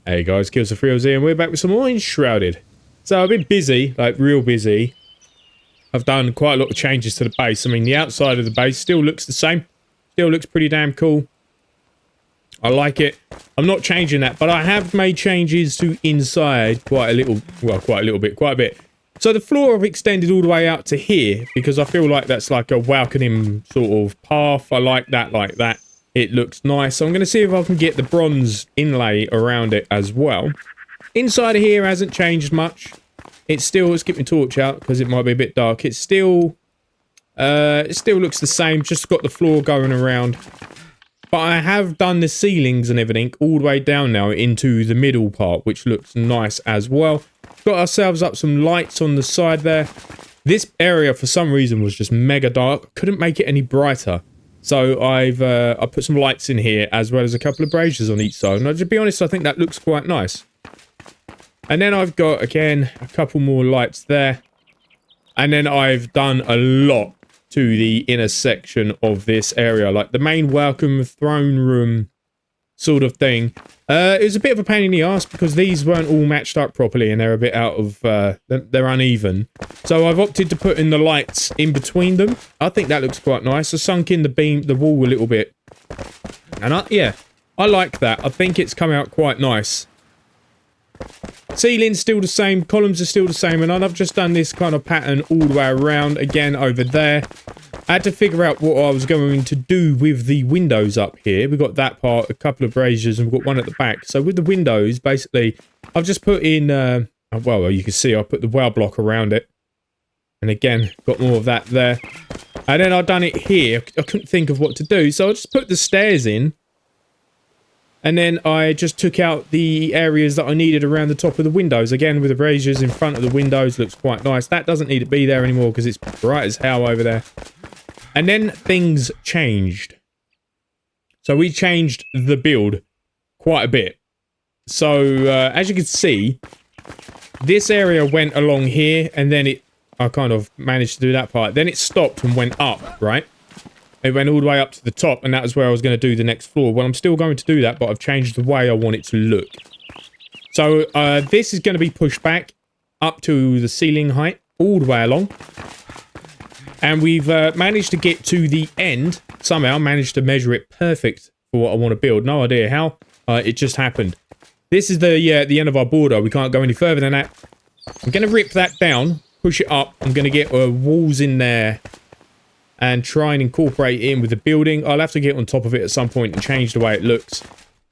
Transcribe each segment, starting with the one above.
Hey guys, Kills3 here, and we're back with some more Enshrouded. So I've been busy, like real busy. I've done quite a lot of changes to the base. I mean, the outside of the base still looks the same. Still looks pretty damn cool. I like it. I'm not changing that, but I have made changes to inside quite a little, well, quite a bit. So the floor I've extended all the way out to here because I feel like that's like a welcoming sort of path. I like that. It looks nice. So I'm going to see if I can get the bronze inlay around it as well. Inside of here hasn't changed much. It's still, let's get my torch out because it might be a bit dark. It still looks the same, just got the floor going around. But I have done the ceilings and everything all the way down now into the middle part, which looks nice as well. Got ourselves up some lights on the side there. This area, for some reason, was just mega dark. Couldn't make it any brighter. So I put some lights in here, as well as a couple of braziers on each side. And to be honest, I think that looks quite nice. And then I've got, again, a couple more lights there. And then I've done a lot to the inner section of this area. Like the main welcome throne room sort of thing. It was a bit of a pain in the ass because these weren't all matched up properly and they're a bit out of, they're uneven. So I've opted to put in the lights in between them. I think that looks quite nice. I sunk in the wall a little bit. And yeah, I like that. I think it's come out quite nice. Ceiling's still the same, columns are still the same, and I've just done this kind of pattern all the way around, again over there. I had to figure out what I was going to do with the windows up here. We've got that part, a couple of braziers, and we've got one at the back. So with the windows, basically, I've just put in, well, you can see I put the well block around it. And again, got more of that there. And then I've done it here. I couldn't think of what to do, so I just put the stairs in. And then I just took out the areas that I needed around the top of the windows. Again, with the braziers in front of the windows, looks quite nice. That doesn't need to be there anymore because it's bright as hell over there. And then things changed. So we changed the build quite a bit. So, as you can see, this area went along here, and then I kind of managed to do that part. Then it stopped and went up, right? It went all the way up to the top, and that was where I was going to do the next floor. Well, I'm still going to do that, but I've changed the way I want it to look. So, this is going to be pushed back up to the ceiling height, all the way along. And we've managed to get to the end. Somehow managed to measure it perfect for what I want to build. No idea how. It just happened. This is the end of our border. We can't go any further than that. I'm going to rip that down, push it up. I'm going to get walls in there and try and incorporate it in with the building. I'll have to get on top of it at some point and change the way it looks.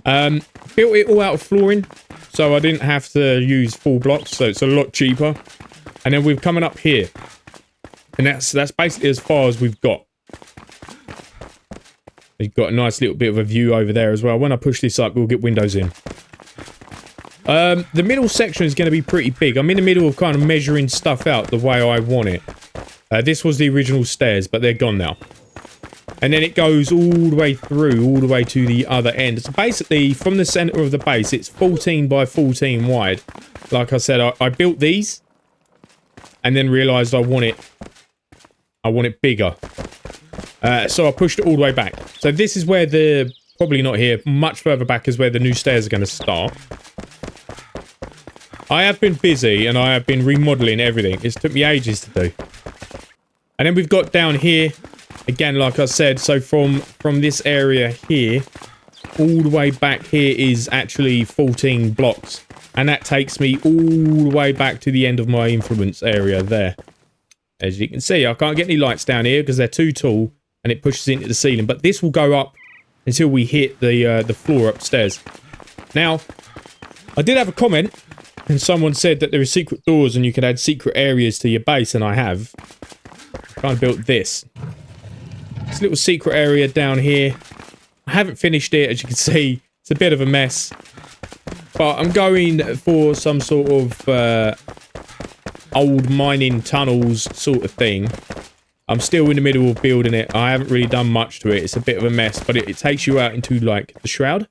Built it all out of flooring, so I didn't have to use full blocks, so it's a lot cheaper. And then we're coming up here. And that's basically as far as we've got. We've got a nice little bit of a view over there as well. When I push this up, we'll get windows in. The middle section is going to be pretty big. I'm in the middle of kind of measuring stuff out the way I want it. This was the original stairs, but they're gone now. And then it goes all the way through, all the way to the other end. So basically, from the center of the base, it's 14 by 14 wide. Like I said, I built these, and then realized I want it bigger. So I pushed it all the way back. So this is where probably not here, much further back is where the new stairs are going to start. I have been busy, and I have been remodeling everything. It's took me ages to do. And then we've got down here, again, like I said, so from this area here, all the way back here is actually 14 blocks. And that takes me all the way back to the end of my influence area there. As you can see, I can't get any lights down here because they're too tall, and it pushes into the ceiling. But this will go up until we hit the floor upstairs. Now, I did have a comment, and someone said that there are secret doors and you can add secret areas to your base, and I have. Kind of built this little secret area down here. I haven't finished it, as you can see. It's a bit of a mess, but I'm going for some sort of old mining tunnels sort of thing. I'm still in the middle of building it. I haven't really done much to it. It's a bit of a mess, but it takes you out into like the shroud,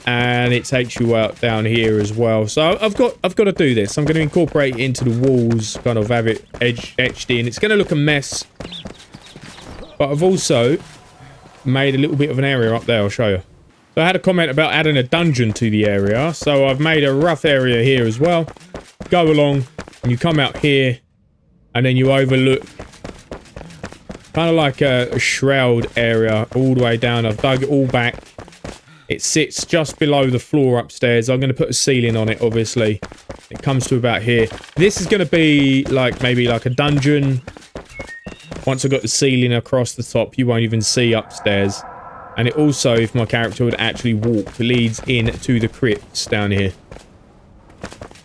and it takes you out down here as well. So I've got to do this. I'm going to incorporate it into the walls, kind of have it etched in. It's going to look a mess, but I've also made a little bit of an area up there. I'll show you. So I had a comment about adding a dungeon to the area. So I've made a rough area here as well. Go along and you come out here and then you overlook kind of like a shroud area all the way down. I've dug it all back. It sits just below the floor upstairs. I'm going to put a ceiling on it, obviously. It comes to about here. This is going to be like maybe like a dungeon. Once I've got the ceiling across the top, you won't even see upstairs. And it also, if my character would actually walk, leads in to the crypts down here.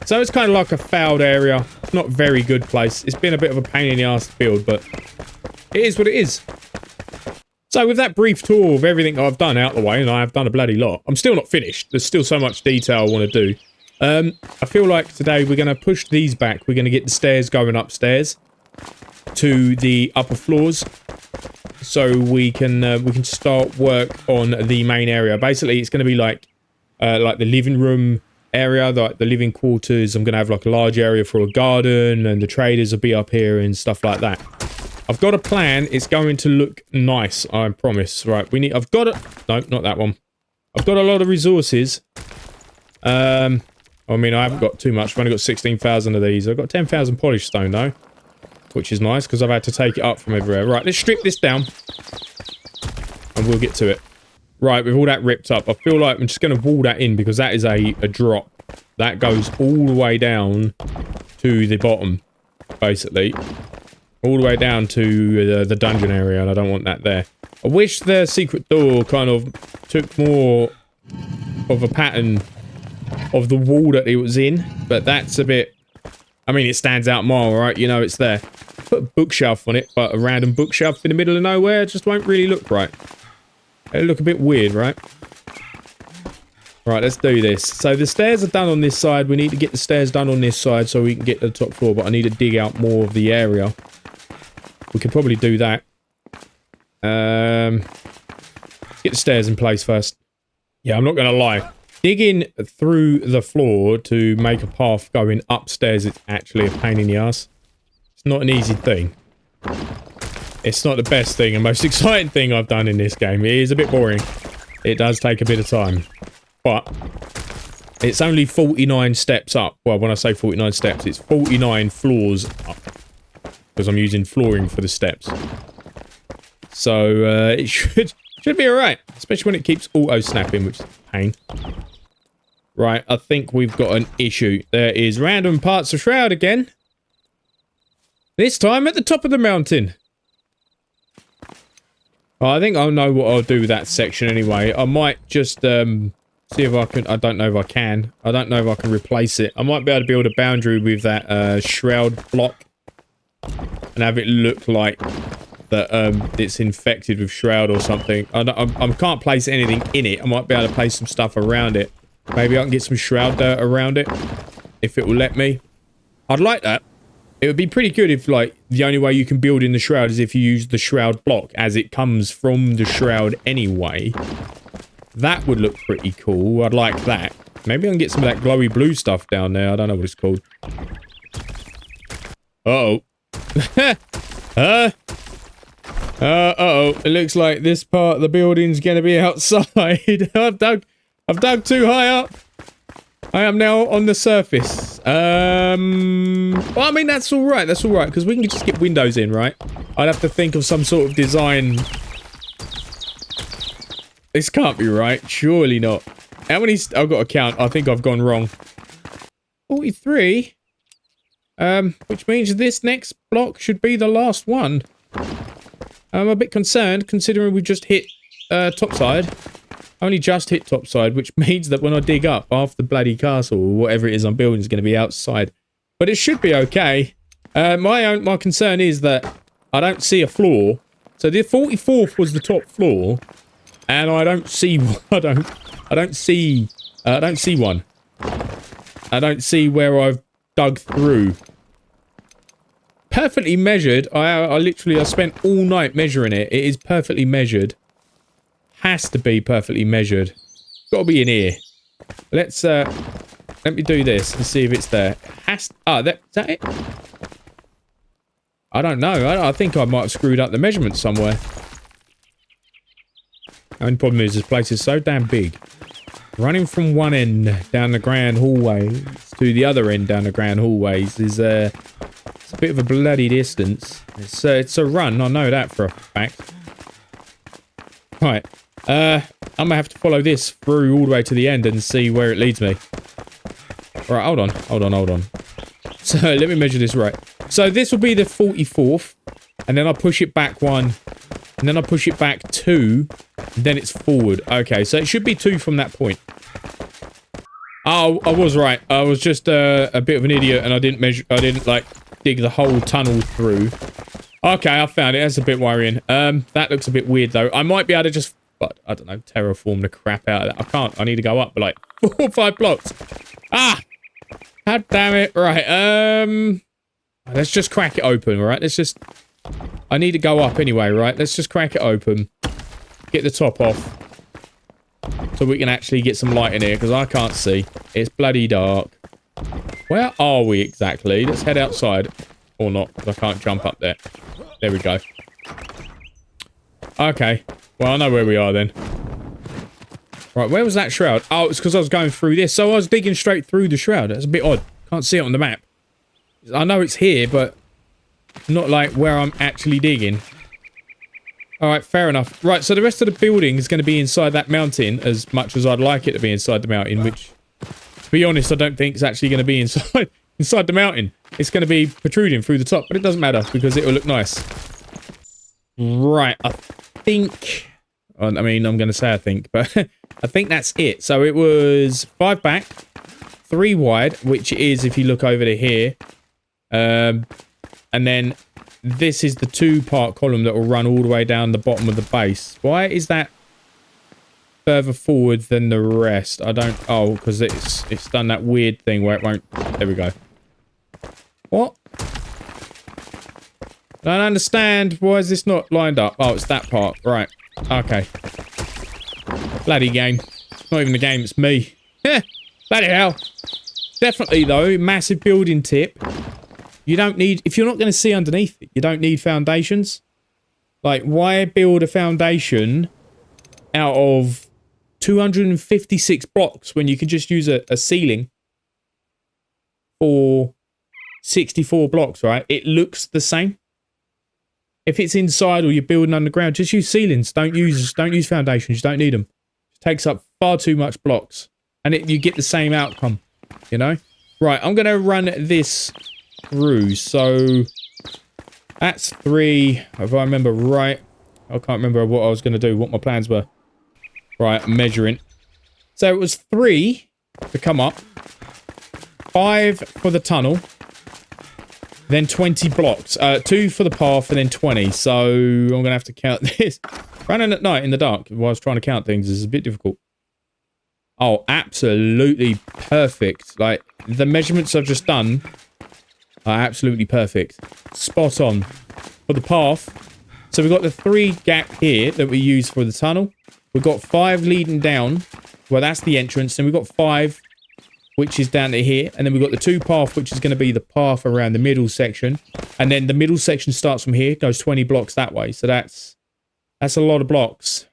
So it's kind of like a fouled area. It's not a very good place. It's been a bit of a pain in the ass to build, but it is what it is. So with that brief tour of everything I've done out the way, and I have done a bloody lot, I'm still not finished. There's still so much detail I want to do. I feel like today we're going to push these back. We're going to get the stairs going upstairs to the upper floors, so we can start work on the main area. Basically, it's going to be like the living room area, like the living quarters. I'm going to have like a large area for a garden, and the traders will be up here and stuff like that. I've got a plan. It's going to look nice, I promise. Right, I've got a... No, not that one. I've got a lot of resources. I mean, I haven't got too much. I've only got 16,000 of these. I've got 10,000 polished stone, though. Which is nice, because I've had to take it up from everywhere. Right, let's strip this down. And we'll get to it. Right, with all that ripped up, I feel like I'm just going to wall that in, because that is a drop. That goes all the way down to the bottom, basically. All the way down to the dungeon area, and I don't want that there. I wish the secret door kind of took more of a pattern of the wall that it was in, but that's a bit... I mean, it stands out more, right? You know it's there. Put a bookshelf on it, but a random bookshelf in the middle of nowhere just won't really look right. It'll look a bit weird, right? Right, let's do this. So the stairs are done on this side. We need to get the stairs done on this side so we can get to the top floor, but I need to dig out more of the area. We could probably do that. Get the stairs in place first. Yeah, I'm not going to lie. Digging through the floor to make a path going upstairs is actually a pain in the ass. It's not an easy thing. It's not the best thing and most exciting thing I've done in this game. It is a bit boring. It does take a bit of time. But it's only 49 steps up. Well, when I say 49 steps, it's 49 floors up. Because I'm using flooring for the steps. So, it should be alright. Especially when it keeps auto-snapping, which is a pain. Right, I think we've got an issue. There is random parts of Shroud again. This time at the top of the mountain. Well, I think I'll know what I'll do with that section anyway. I might just see if I can... I don't know if I can. I don't know if I can replace it. I might be able to build a boundary with that Shroud block. And have it look like that it's infected with Shroud or something. I can't place anything in it. I might be able to place some stuff around it. Maybe I can get some Shroud dirt around it. If it will let me. I'd like that. It would be pretty good if, like, the only way you can build in the Shroud is if you use the Shroud block, as it comes from the Shroud anyway. That would look pretty cool. I'd like that. Maybe I can get some of that glowy blue stuff down there. I don't know what it's called. Uh-oh. Uh-oh. It looks like this part of the building's gonna be outside. I've dug too high up. I am now on the surface. Well, I mean, that's alright. That's alright, because we can just get windows in, right? I'd have to think of some sort of design. This can't be right. Surely not. How many... I've got to count. I think I've gone wrong. 43? Which means this next block should be the last one. I'm a bit concerned, considering we just hit topside. Only just hit topside, which means that when I dig up, half the bloody castle, or whatever it is I'm building, is going to be outside. But it should be okay. My concern is that I don't see a floor. So the 44th was the top floor, and I don't see I don't see one. I don't see where I've dug through. Perfectly measured. I spent all night measuring it. It is perfectly measured. Has to be perfectly measured. Got to be in here. Let's let me do this and see if it's there. Is that it? I don't know. I think I might have screwed up the measurements somewhere. Only problem is this place is so damn big. Running from one end down the grand hallways to the other end down the grand hallways is it's a bit of a bloody distance. It's a run, I know that for a fact. Right, I'm gonna have to follow this through all the way to the end and see where it leads me. Right, hold on. So let me measure this right. So this will be the 44th, and then I'll push it back 1, and then I'll push it back 2, and then it's forward. Okay, so it should be 2 from that point. Oh, I was right. I was just a bit of an idiot, and I didn't like dig the whole tunnel through. Okay, I found it. That's a bit worrying. That looks a bit weird though. I might be able to just, I don't know, terraform the crap out of that. I can't. I need to go up like 4 or 5 blocks. Ah! God damn it. Right, let's just crack it open, right? I need to go up anyway, right? Let's just crack it open. Get the top off. So we can actually get some light in here, because I can't see. It's bloody dark. Where are we exactly? Let's head outside. Or not, because I can't jump up there. There we go. Okay. Well, I know where we are then. Right, where was that shroud? Oh, it's because I was going through this. So I was digging straight through the shroud. That's a bit odd. Can't see it on the map. I know it's here, but not like where I'm actually digging. Alright, fair enough. Right, so the rest of the building is going to be inside that mountain, as much as I'd like it to be inside the mountain, which, to be honest, I don't think it's actually going to be inside the mountain. It's going to be protruding through the top, but it doesn't matter, because it will look nice. Right, I think... I mean, I'm going to say I think, but I think that's it. So it was 5 back, 3 wide, which is, if you look over to here, and then this is the 2-part column that will run all the way down the bottom of the base. Why is that further forward than the rest? I don't... Oh, because it's done that weird thing where it won't... There we go. What? I don't understand. Why is this not lined up? Oh, it's that part. Right. Okay. Bloody game. It's not even the game, it's me. Heh. Bloody hell. Definitely, though, massive building tip. You don't need... If you're not going to see underneath it, you don't need foundations. Like, why build a foundation out of 256 blocks when you can just use a ceiling for 64 blocks, right? It looks the same. If it's inside or you're building underground, just use ceilings. Don't use foundations. You don't need them. It takes up far too much blocks. And you get the same outcome, you know? Right, I'm going to run this through. So, that's 3, if I remember right. I can't remember what I was going to do, what my plans were. Right, I'm measuring. So, it was 3 to come up. 5 for the tunnel. Then 20 blocks. 2 for the path and then 20. So I'm going to have to count this. Running at night in the dark while I was trying to count things is a bit difficult. Oh, absolutely perfect. Like, the measurements I've just done are absolutely perfect. Spot on. For the path. So we've got the 3 gap here that we use for the tunnel. We've got 5 leading down. Well, that's the entrance. Then we've got 5... which is down to here, and then we've got the 2 path, which is going to be the path around the middle section, and then the middle section starts from here, goes 20 blocks that way, so that's a lot of blocks.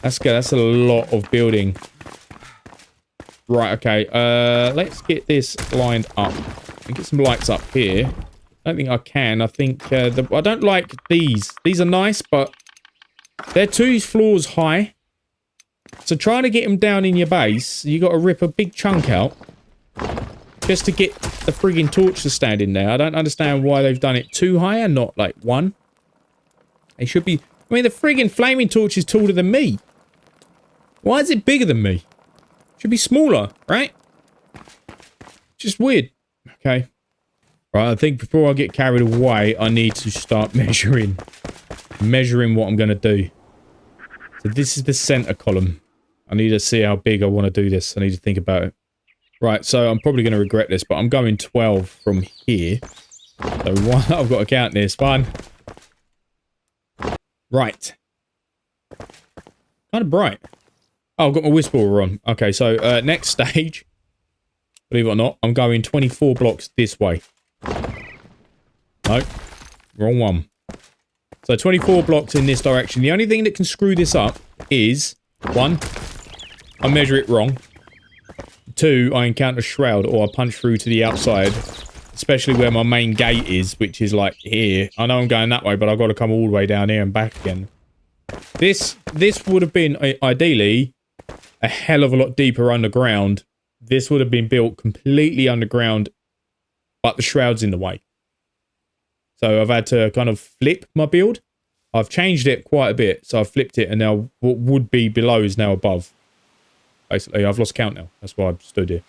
That's good, that's a lot of building. Right, okay, let's get this lined up, and get some lights up here. I don't think I can, I think, I don't like these. These are nice, but they're 2 floors high. So trying to get them down in your base, you got to rip a big chunk out just to get the frigging torch to stand in there. I don't understand why they've done it 2 high and not like 1. They should be... I mean, the frigging flaming torch is taller than me. Why is it bigger than me? It should be smaller, right? Just weird. Okay. Right, I think before I get carried away, I need to start measuring. Measuring what I'm going to do. So this is the center column. I need to see how big I want to do this. I need to think about it. Right, so I'm probably going to regret this, but I'm going 12 from here. So one, I've got to count this. 1. Right. Kind of bright. Oh, I've got my whisperer on. Okay, so next stage, believe it or not, I'm going 24 blocks this way. No, wrong one. So 24 blocks in this direction. The only thing that can screw this up is, 1, I measure it wrong. 2, I encounter shroud or I punch through to the outside. Especially where my main gate is, which is like here. I know I'm going that way, but I've got to come all the way down here and back again. This would have been, ideally, a hell of a lot deeper underground. This would have been built completely underground, but the shroud's in the way. So I've had to kind of flip my build. I've changed it quite a bit, so I've flipped it, and now what would be below is now above. Basically, I've lost count now. That's why I've stood here.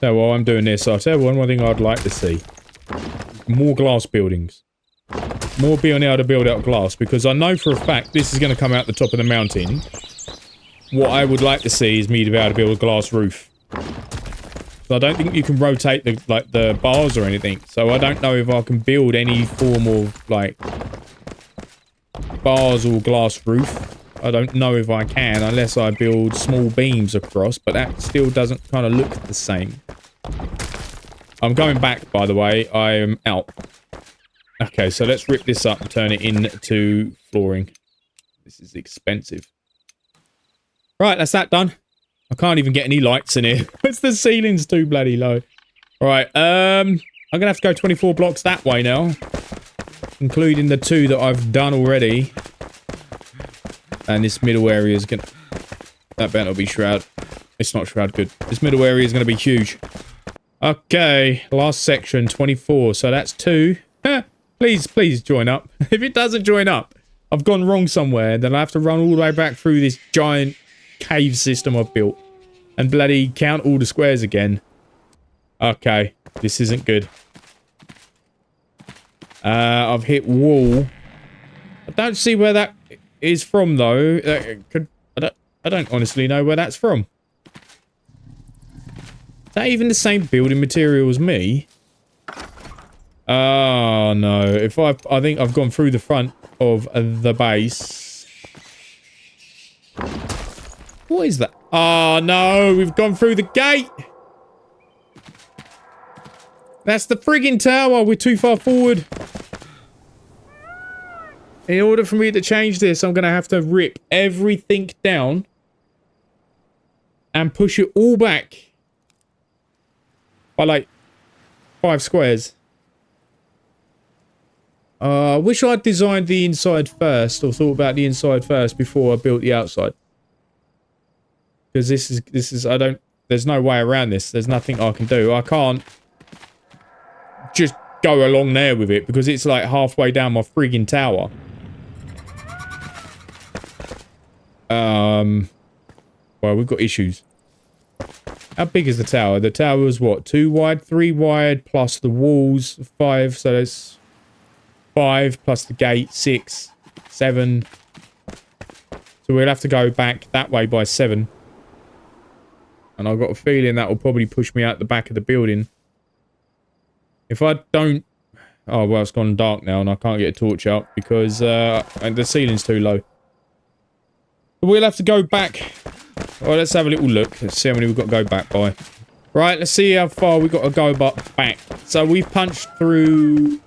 So while I'm doing this, I'll tell you one thing I'd like to see. More glass buildings. More being able to build out glass, because I know for a fact this is going to come out the top of the mountain. What I would like to see is me to be able to build a glass roof. So I don't think you can rotate the bars or anything. So I don't know if I can build any form of like bars or glass roof. I don't know if I can unless I build small beams across, but that still doesn't kind of look the same. I'm going back, by the way. I am out. Okay, so let's rip this up and turn it into flooring. This is expensive. Right, that's that done. I can't even get any lights in here. It's the ceiling's too bloody low. Alright, I'm gonna have to go 24 blocks that way now. Including the 2 that I've done already. And this middle area is gonna... That better not be shroud. It's not shroud, good. This middle area is gonna be huge. Okay, last section, 24. So that's 2. Please join up. If it doesn't join up, I've gone wrong somewhere. Then I have to run all the way back through this giant cave system I've built. And bloody count all the squares again. Okay, this isn't good. I've hit wall. I don't see where that is from though. I don't honestly know where that's from. Is that even the same building material as me? Oh no. I think I've gone through the front of the base. What is that? Oh no, we've gone through the gate. That's the friggin' tower. We're too far forward. In order for me to change this, I'm going to have to rip everything down and push it all back by like 5 squares. I wish I'd designed the inside first, or thought about the inside first before I built the outside. Because this is, there's no way around this. There's nothing I can do. I can't just go along there with it because it's like halfway down my friggin' tower. Well, we've got issues. How big is the tower? The tower is what? 2 wide, 3 wide, plus the walls, 5. So that's 5 plus the gate, 6, 7. So we'll have to go back that way by 7. And I've got a feeling that will probably push me out the back of the building. If I don't... Oh, well, it's gone dark now and I can't get a torch out because the ceiling's too low. But we'll have to go back. Well, let's have a little look. Let's see how many we've got to go back by. Right, let's see how far we've got to go back. So we've punched through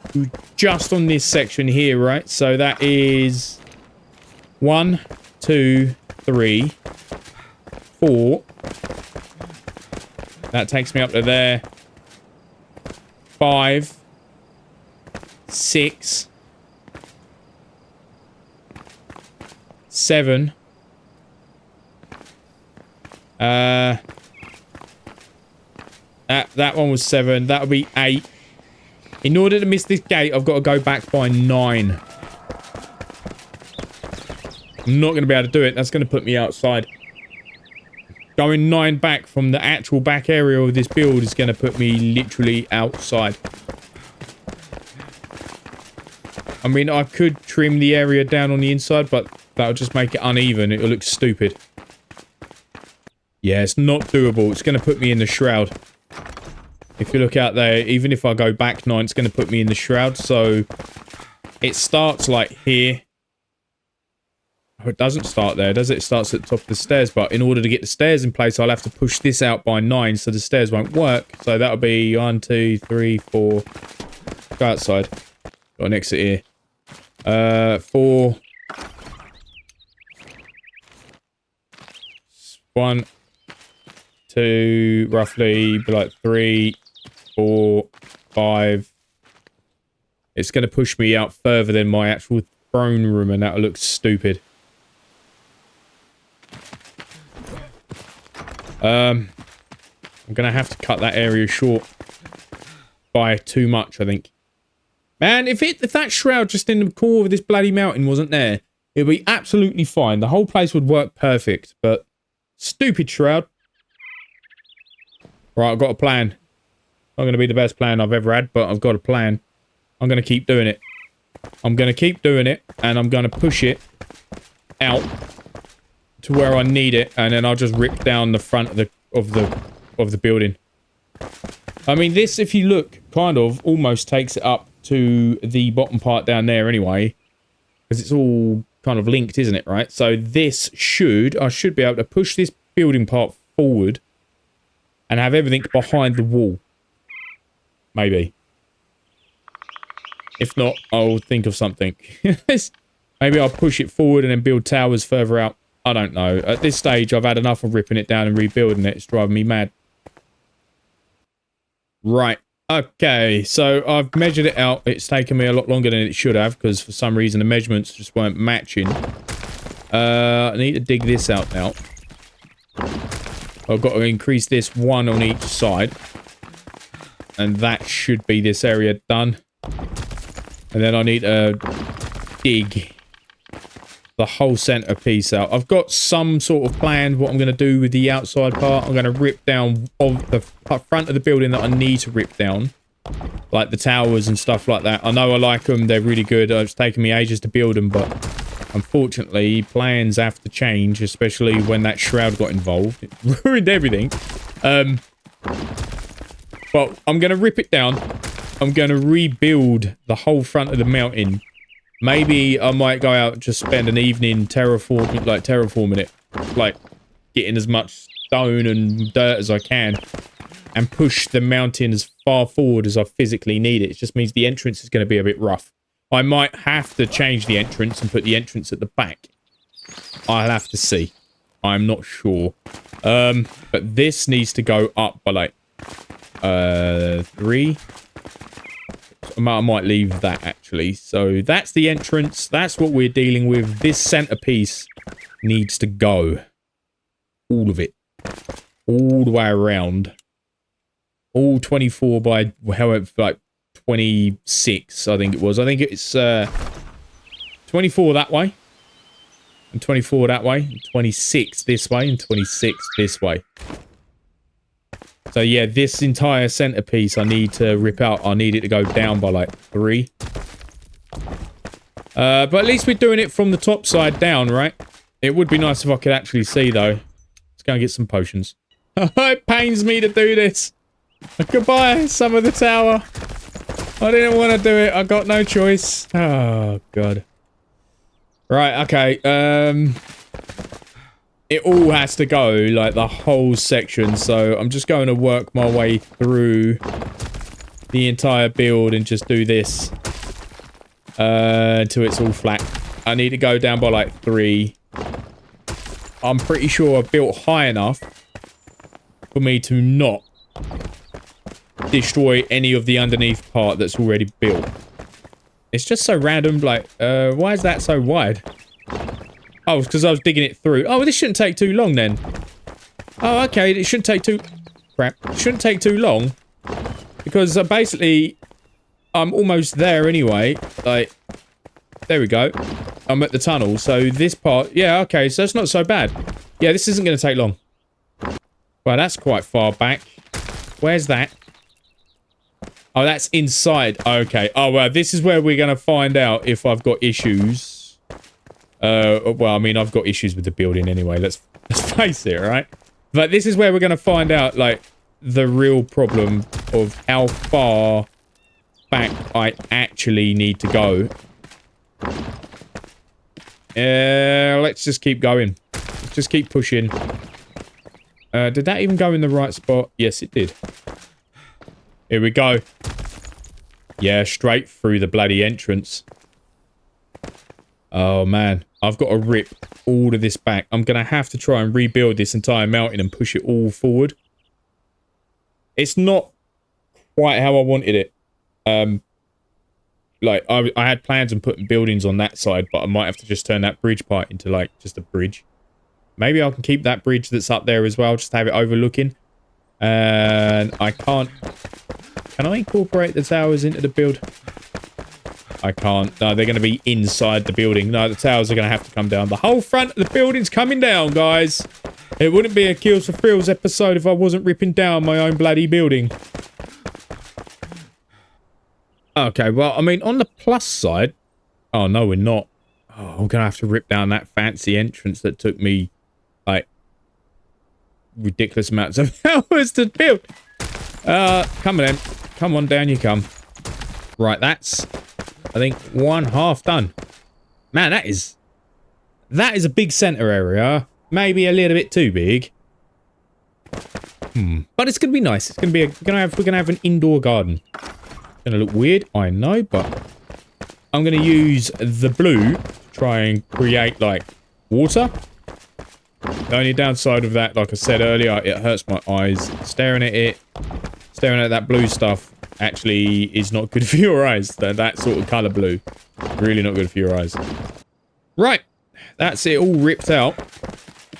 just on this section here, right? So that is 1, 2, 3, 4. That takes me up to there. 5, 6, 7. That one was 7. That'll be 8. In order to miss this gate, I've got to go back by 9. I'm not going to be able to do it. That's going to put me outside. Going 9 back from the actual back area of this build is going to put me literally outside. I mean, I could trim the area down on the inside, but that'll just make it uneven. It'll look stupid. Yeah, it's not doable. It's going to put me in the shroud. If you look out there, even if I go back 9, it's going to put me in the shroud. So it starts like here. Oh, it doesn't start there, does it? It starts at the top of the stairs. But in order to get the stairs in place, I'll have to push this out by 9 so the stairs won't work. So that'll be 1, 2, 3, 4. Go outside. Got an exit here. 4. 1, 2, roughly, like 3, 4, 5. It's going to push me out further than my actual throne room, and that'll look stupid. I'm going to have to cut that area short by too much, I think. Man, if that shroud just in the core of this bloody mountain wasn't there, it would be absolutely fine. The whole place would work perfect, but stupid shroud. Right, I've got a plan. Not going to be the best plan I've ever had, but I've got a plan. I'm going to keep doing it. I'm going to keep doing it, and I'm going to push it out to where I need it, and then I'll just rip down the front of the building. I mean, this, if you look, kind of almost takes it up to the bottom part down there anyway, because it's all kind of linked, isn't it, right? So this I should be able to push this building part forward and have everything behind the wall. Maybe. If not, I'll think of something. Maybe I'll push it forward and then build towers further out. I don't know. At this stage, I've had enough of ripping it down and rebuilding it. It's driving me mad. Right. Okay, so I've measured it out. It's taken me a lot longer than it should have, because for some reason the measurements just weren't matching. I need to dig this out now. I've got to increase this 1 on each side. And that should be this area done. And then I need to dig the whole centerpiece out. I've got some sort of plan what I'm going to do with the outside part. I'm going to rip down of the front of the building that I need to rip down. Like the towers and stuff like that. I know I like them. They're really good. It's taken me ages to build them, but unfortunately, plans have to change, especially when that shroud got involved. It ruined everything. But I'm going to rip it down. I'm going to rebuild the whole front of the mountain. Maybe I might go out and just spend an evening terraforming it. Like, getting as much stone and dirt as I can. And push the mountain as far forward as I physically need it. It just means the entrance is going to be a bit rough. I might have to change the entrance and put the entrance at the back. I'll have to see. I'm not sure. But this needs to go up by like 3. I might leave that, actually. So that's the entrance. That's what we're dealing with. This centerpiece needs to go. All of it. All the way around. All 24 by, however, like 26, I think it was. I think it's 24 that way. And 24 that way. And 26 this way. And 26 this way. So yeah, this entire centerpiece I need to rip out. I need it to go down by like 3. But at least we're doing it from the top side down, right? It would be nice if I could actually see, though. Let's go and get some potions. It pains me to do this. Goodbye, some of the tower. I didn't want to do it. I got no choice. Oh, God. Right, okay. It all has to go, like the whole section, so I'm just going to work my way through the entire build and just do this until it's all flat. I need to go down by like 3. I'm pretty sure I built high enough for me to not destroy any of the underneath part that's already built. It's just so random, like, why is that so wide? Oh, it's because I was digging it through. Oh, well, this shouldn't take too long then. Oh, okay. It shouldn't take too... Crap. It shouldn't take too long. Because basically, I'm almost there anyway. Like, there we go. I'm at the tunnel. So this part... Yeah, okay. So it's not so bad. Yeah, this isn't going to take long. Well, that's quite far back. Where's that? Oh, that's inside. Okay. Oh, well, this is where we're going to find out if I've got issues. Well, I mean, I've got issues with the building anyway. Let's face it, right? But this is where we're going to find out, like, the real problem of how far back I actually need to go. Let's just keep going. Let's just keep pushing. Did that even go in the right spot? Yes, it did. Here we go. Yeah, straight through the bloody entrance. Oh, man. I've got to rip all of this back. I'm going to have to try and rebuild this entire mountain and push it all forward. It's not quite how I wanted it. Like, I had plans on putting buildings on that side, but I might have to just turn that bridge part into, like, just a bridge. Maybe I can keep that bridge that's up there as well, just have it overlooking. And I can't... Can I incorporate the towers into the build? I can't. No, they're going to be inside the building. No, the towers are going to have to come down. The whole front of the building's coming down, guys. It wouldn't be a Kills for Thrills episode if I wasn't ripping down my own bloody building. Okay, well, I mean, on the plus side... Oh, no, we're not. Oh, I'm going to have to rip down that fancy entrance that took me, like, ridiculous amounts of hours to build. Come on, then. Come on, down you come. Right, that's... I think 1/2 done. Man, that is a big center area. Maybe a little bit too big. But it's gonna be nice. It's gonna be we're gonna have an indoor garden. It's gonna look weird, I know, but I'm gonna use the blue to try and create like water. The only downside of that, like I said earlier, it hurts my eyes. Staring at that blue stuff actually is not good for your eyes. That sort of colour blue. Really not good for your eyes. Right. That's it all ripped out.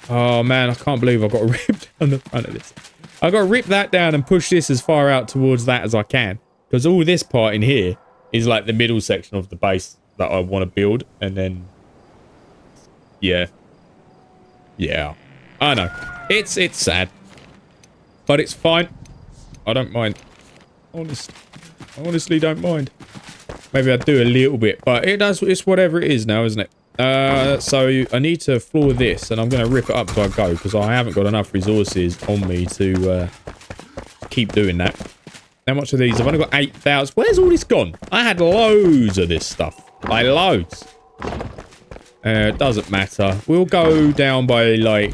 Oh man, I can't believe I've got to rip down the front of this. I've got to rip that down and push this as far out towards that as I can. Because all this part in here is like the middle section of the base that I want to build. And then... Yeah. Yeah. I know. It's sad. But it's fine. I don't mind. I honestly don't mind. Maybe I do a little bit, but it's whatever it is now, isn't it? So I need to floor this, and I'm going to rip it up as I go, because I haven't got enough resources on me to keep doing that. How much of these? I've only got 8,000. Where's all this gone? I had loads of this stuff. Like, loads. It doesn't matter. We'll go down by, like...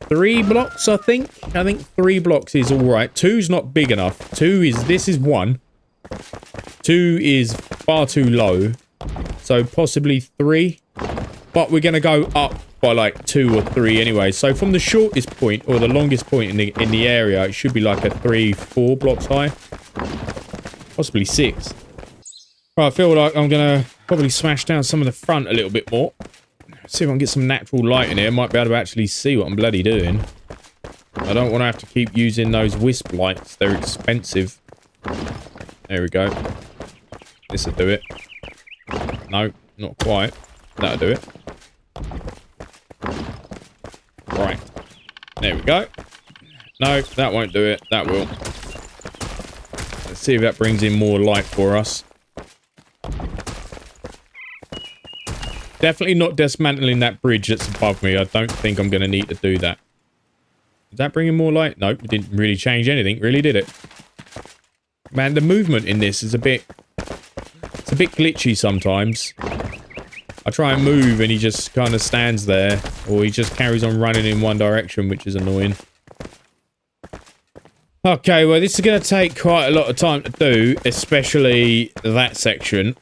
3 blocks, I think. I think 3 blocks is alright. 2's not big enough. This is 1. 2 is far too low. So possibly 3. But we're going to go up by like 2 or 3 anyway. So from the shortest point, or the longest point in the area, it should be like a 3-4 blocks high. Possibly 6. Right, I feel like I'm going to probably smash down some of the front a little bit more. See if I can get some natural light in here. Might be able to actually see what I'm bloody doing. I don't want to have to keep using those wisp lights. They're expensive. There we go. This'll do it. No, not quite. That'll do it. Right. There we go. No, that won't do it. That will. Let's see if that brings in more light for us. Definitely not dismantling that bridge that's above me. I don't think I'm going to need to do that. Did that bring in more light? Nope, it didn't really change anything, really, did it? Man, the movement in this is a bit... It's a bit glitchy sometimes. I try and move and he just kind of stands there. Or he just carries on running in one direction, which is annoying. Okay, well, this is going to take quite a lot of time to do, especially that section.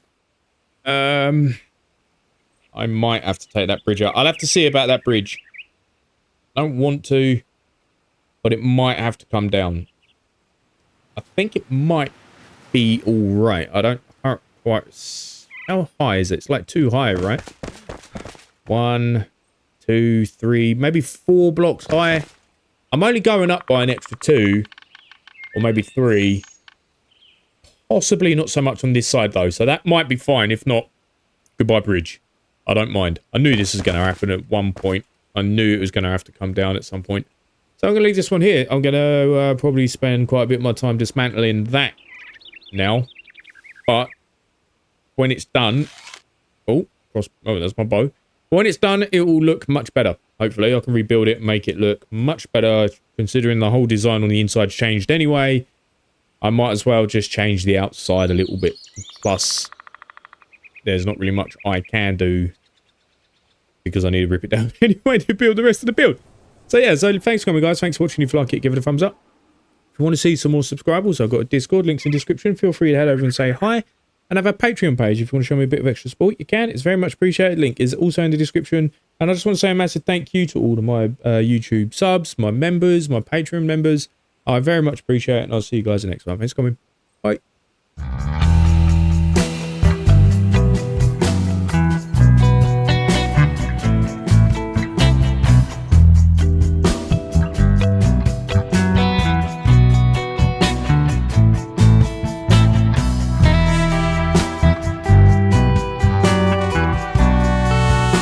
I might have to take that bridge out. I'll have to see about that bridge. I don't want to, but it might have to come down. I think it might be alright. I can't quite... How high is it? It's like too high, right? 1, 2, 3, maybe 4 blocks high. I'm only going up by an extra 2, or maybe 3. Possibly not so much on this side, though, so that might be fine. If not, goodbye bridge. I don't mind. I knew this was going to happen at one point. I knew it was going to have to come down at some point. So I'm going to leave this one here. I'm going to probably spend quite a bit of my time dismantling that now. But when it's done... Oh, that's my bow. When it's done, it will look much better. Hopefully, I can rebuild it and make it look much better. Considering the whole design on the inside's changed anyway, I might as well just change the outside a little bit. Plus, there's not really much I can do because I need to rip it down anyway to build the rest of the build. So yeah, so thanks for coming, guys. Thanks for watching. If you like it, give it a thumbs up. If you want to see some more subscribers, I've got a Discord, links in the description. Feel free to head over and say hi. and have a Patreon page. If you want to show me a bit of extra support, you can. It's very much appreciated. Link is also in the description. And I just want to say a massive thank you to all of my YouTube subs, my members, my Patreon members. I very much appreciate it, and I'll see you guys in the next one. Thanks for coming. Bye.